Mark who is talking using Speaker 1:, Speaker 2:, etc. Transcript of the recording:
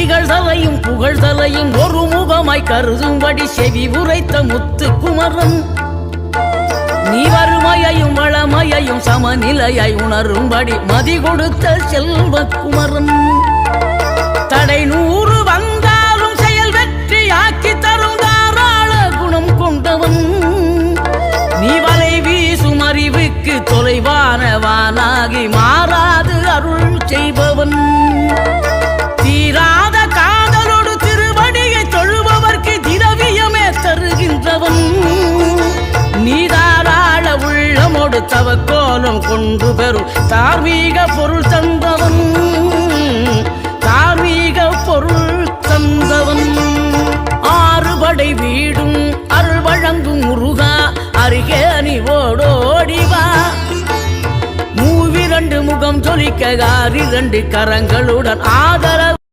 Speaker 1: இகழ்தலையும் புகழ்தலையும் ஒரு முகமாய் கருதும்படி செவி உரைத்த முத்து குமரன் நீ வறுமையையும் வளமையையும் சமநிலையாய் உணரும்படி மதி கொடுத்த செல்வ குமரன் தடை 100 வந்தாலும் செயல் வெற்றியாக்கி தரும் தாராள குணம் கொண்டவன் நீ வலை வீசும் அறிவுக்கு தொலைவானவானாகி மாறாது அருள் செய்பவன் தீராத காதலோடு திருவடியை தொழுபவர்க்கு திரவியமே தருகின்றவன் நீ தாராள உள்ளமோடு தவக்கோலம் கொண்டு பெறும் தார்மீக பொருள் தந்தவன் தார்மீக பொருள் தந்தவன் ஆறுபடை வீடும் அருள் வழங்கும் முருகா அருகே நீ ஓடோடிவா மூவிரண்டு முகம் ஜொலிக்க 2 கரங்களுடன் ஆதரவு